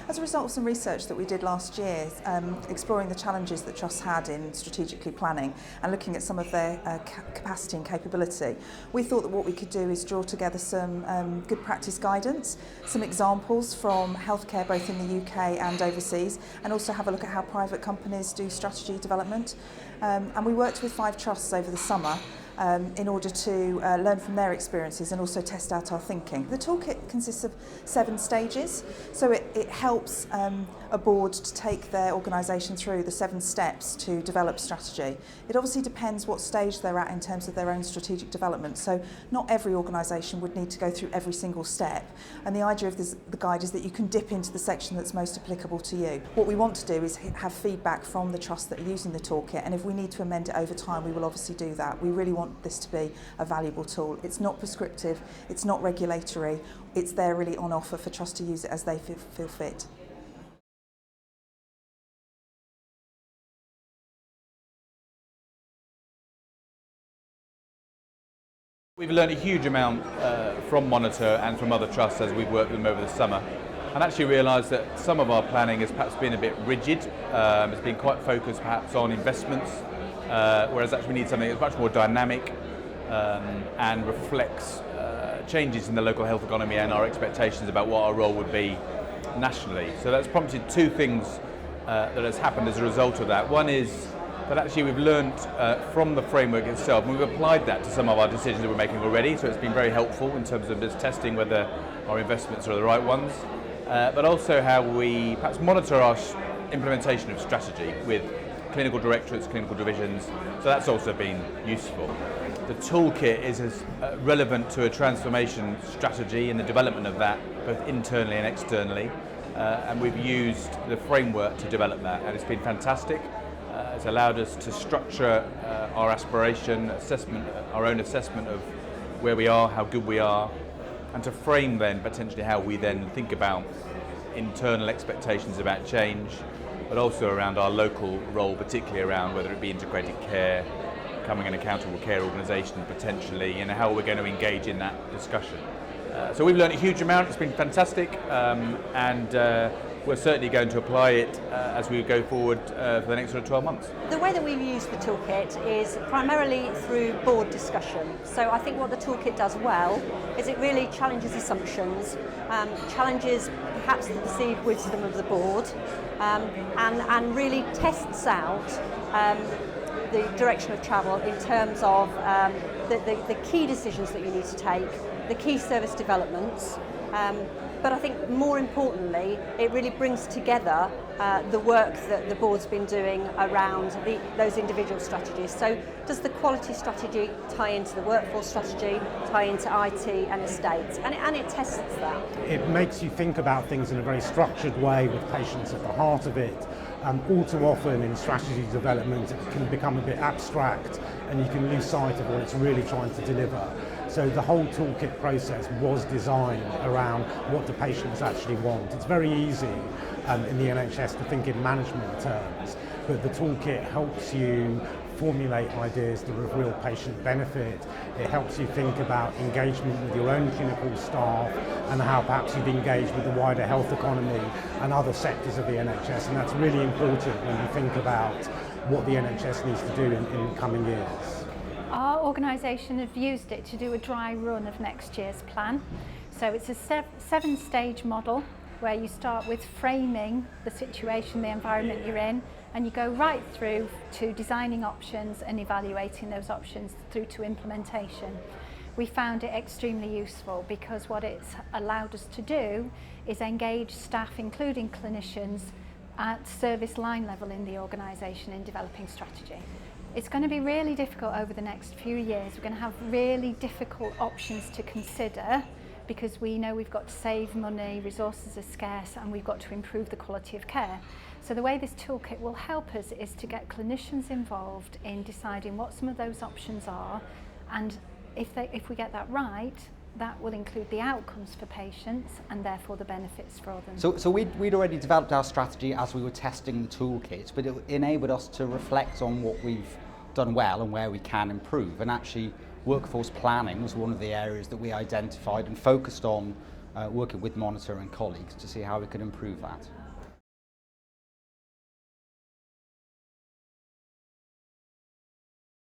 As a result of some research that we did last year, exploring the challenges that trusts had in strategically planning and looking at some of their capacity and capability, we thought that what we could do is draw together some good practice guidance, some examples from healthcare both in the UK and overseas, and also have a look at how private companies do strategy development. And we worked with 5 trusts over the summer in order to learn from their experiences and also test out our thinking. The toolkit consists of 7 stages, so it helps a board to take their organisation through the 7 steps to develop strategy. It obviously depends what stage they're at in terms of their own strategic development, so not every organisation would need to go through every single step, and the idea of the guide is that you can dip into the section that's most applicable to you. What we want to do is have feedback from the trusts that are using the toolkit, and if we need to amend it over time, we will obviously do that. We really want this to be a valuable tool. It's not prescriptive, it's not regulatory, it's there really on offer for trusts to use it as they feel fit. We've learned a huge amount from Monitor and from other trusts as we've worked with them over the summer, and actually realised that some of our planning has perhaps been a bit rigid. It's been quite focused perhaps on investments, whereas actually we need something that's much more dynamic and reflects changes in the local health economy and our expectations about what our role would be nationally. So that's prompted 2 things that has happened as a result of that. One is that actually we've learned from the framework itself, and we've applied that to some of our decisions that we're making already, so it's been very helpful in terms of just testing whether our investments are the right ones, but also how we perhaps monitor our implementation of strategy with clinical directorates, clinical divisions, so that's also been useful. The toolkit is as relevant to a transformation strategy and the development of that, both internally and externally, and we've used the framework to develop that, and it's been fantastic. It's allowed us to structure our aspiration, assessment, our own assessment of where we are, how good we are, and to frame then potentially how we then think about internal expectations about change, but also around our local role, particularly around whether it be integrated care, becoming an accountable care organisation potentially, and how we're going to engage in that discussion. So we've learned a huge amount, it's been fantastic, and we're certainly going to apply it as we go forward for the next sort of 12 months. The way that we've used the toolkit is primarily through board discussion. So I think what the toolkit does well is it really challenges assumptions, challenges perhaps the perceived wisdom of the board, and really tests out the direction of travel in terms of the key decisions that you need to take, the key service developments, but I think more importantly it really brings together the work that the board's been doing around those individual strategies. So does the quality strategy tie into the workforce strategy, tie into IT and estates, and it tests that. It makes you think about things in a very structured way with patients at the heart of it. All too often in strategy development it can become a bit abstract and you can lose sight of what it's really trying to deliver. So the whole toolkit process was designed around what do patients actually want. It's very easy in the NHS to think in management terms, but the toolkit helps you formulate ideas that are of real patient benefit. It helps you think about engagement with your own clinical staff and how perhaps you'd engage with the wider health economy and other sectors of the NHS, and that's really important when you think about what the NHS needs to do in coming years. Our organisation have used it to do a dry run of next year's plan. So it's a 7-stage model where you start with framing the situation, the environment you're in, and you go right through to designing options and evaluating those options through to implementation. We found it extremely useful because what it's allowed us to do is engage staff, including clinicians, at service line level in the organisation in developing strategy. It's going to be really difficult over the next few years. We're going to have really difficult options to consider because we know we've got to save money, resources are scarce, and we've got to improve the quality of care. So the way this toolkit will help us is to get clinicians involved in deciding what some of those options are, and if we get that right, that will include the outcomes for patients and therefore the benefits for them. So we'd already developed our strategy as we were testing the toolkit, but it enabled us to reflect on what we've done well and where we can improve. And actually, workforce planning was one of the areas that we identified and focused on working with Monitor and colleagues to see how we could improve that.